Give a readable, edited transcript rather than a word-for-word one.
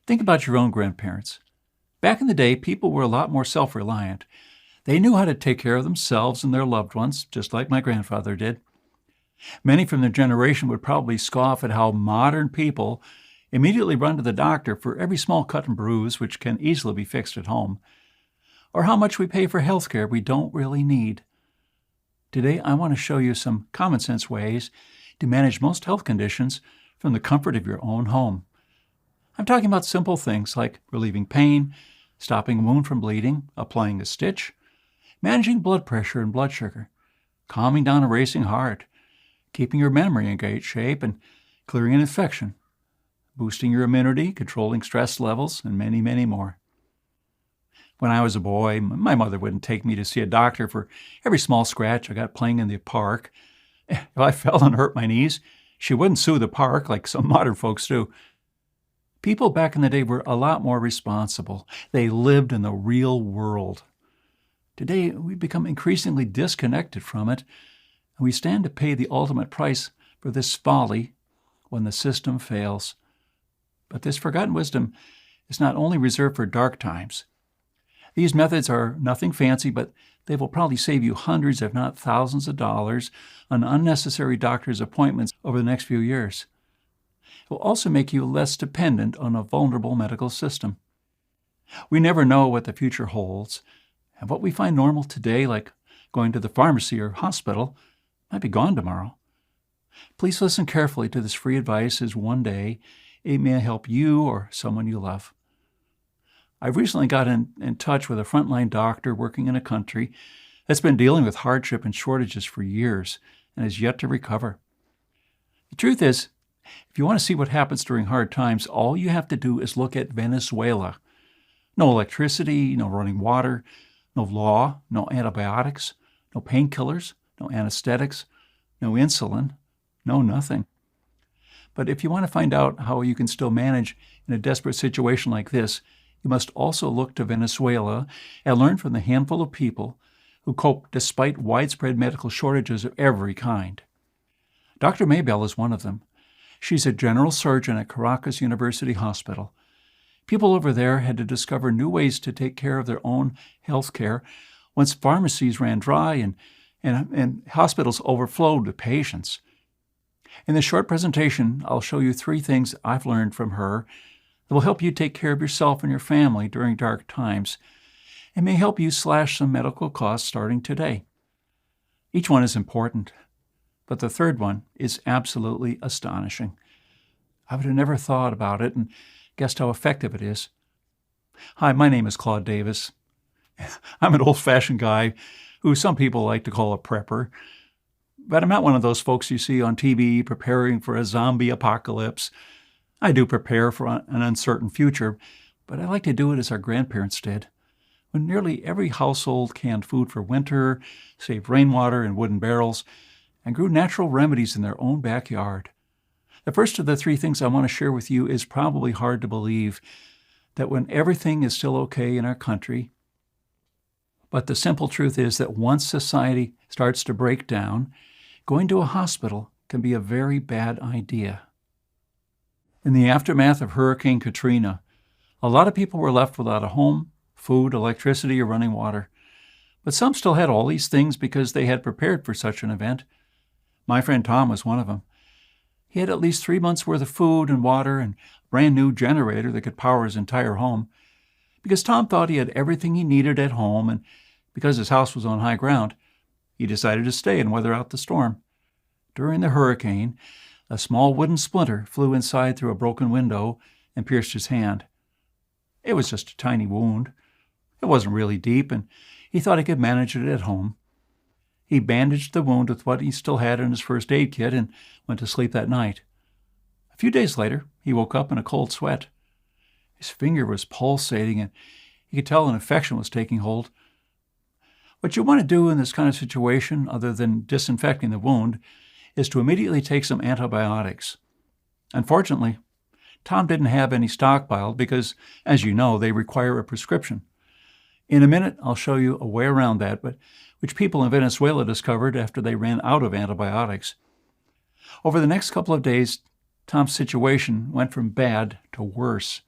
Think about your own grandparents. Back in the day, people were a lot more self-reliant. They knew how to take care of themselves and their loved ones, just like my grandfather did. Many from their generation would probably scoff at how modern people immediately run to the doctor for every small cut and bruise which can easily be fixed at home, or how much we pay for health care we don't really need. Today, I want to show you some common sense ways to manage most health conditions from the comfort of your own home. I'm talking about simple things like relieving pain, stopping a wound from bleeding, applying a stitch, managing blood pressure and blood sugar, calming down a racing heart, keeping your memory in great shape, and clearing an infection, boosting your immunity, controlling stress levels, and many, many more. When I was a boy, my mother wouldn't take me to see a doctor for every small scratch I got playing in the park. If I fell and hurt my knees, she wouldn't sue the park like some modern folks do. People back in the day were a lot more responsible. They lived in the real world. Today, we've become increasingly disconnected from it, and we stand to pay the ultimate price for this folly when the system fails. But this forgotten wisdom is not only reserved for dark times. These methods are nothing fancy, but they will probably save you hundreds, if not thousands of dollars on unnecessary doctor's appointments over the next few years. It will also make you less dependent on a vulnerable medical system. We never know what the future holds, and what we find normal today, like going to the pharmacy or hospital, might be gone tomorrow. Please listen carefully to this free advice, as one day it may help you or someone you love. I've recently got in touch with a frontline doctor working in a country that's been dealing with hardship and shortages for years and has yet to recover. The truth is, if you want to see what happens during hard times, all you have to do is look at Venezuela. No electricity, no running water, no law, no antibiotics, no painkillers, no anesthetics, no insulin, no nothing. But if you want to find out how you can still manage in a desperate situation like this, you must also look to Venezuela and learn from the handful of people who cope despite widespread medical shortages of every kind. Dr. Maybell is one of them. She's a general surgeon at Caracas University Hospital. People over there had to discover new ways to take care of their own health care once pharmacies ran dry and hospitals overflowed with patients. In this short presentation, I'll show you 3 things I've learned from her that will help you take care of yourself and your family during dark times and may help you slash some medical costs starting today. Each one is important, but the third one is absolutely astonishing. I would have never thought about it and guessed how effective it is. Hi, my name is Claude Davis. I'm an old-fashioned guy who some people like to call a prepper, but I'm not one of those folks you see on TV preparing for a zombie apocalypse. I do prepare for an uncertain future, but I like to do it as our grandparents did, when nearly every household canned food for winter, saved rainwater in wooden barrels, and grew natural remedies in their own backyard. The first of the 3 things I want to share with you is probably hard to believe, that when everything is still okay in our country, but the simple truth is that once society starts to break down, going to a hospital can be a very bad idea. In the aftermath of Hurricane Katrina, a lot of people were left without a home, food, electricity, or running water. But some still had all these things because they had prepared for such an event. My friend Tom was one of them. He had at least 3 months' worth of food and water and a brand new generator that could power his entire home. Because Tom thought he had everything he needed at home, and because his house was on high ground, he decided to stay and weather out the storm. During the hurricane, a small wooden splinter flew inside through a broken window and pierced his hand. It was just a tiny wound. It wasn't really deep, and he thought he could manage it at home. He bandaged the wound with what he still had in his first aid kit and went to sleep that night. A few days later, he woke up in a cold sweat. His finger was pulsating, and he could tell an infection was taking hold. What you want to do in this kind of situation, other than disinfecting the wound, is to immediately take some antibiotics. Unfortunately, Tom didn't have any stockpiled because, as you know, they require a prescription. In a minute, I'll show you a way around that, but which people in Venezuela discovered after they ran out of antibiotics. Over the next couple of days, Tom's situation went from bad to worse.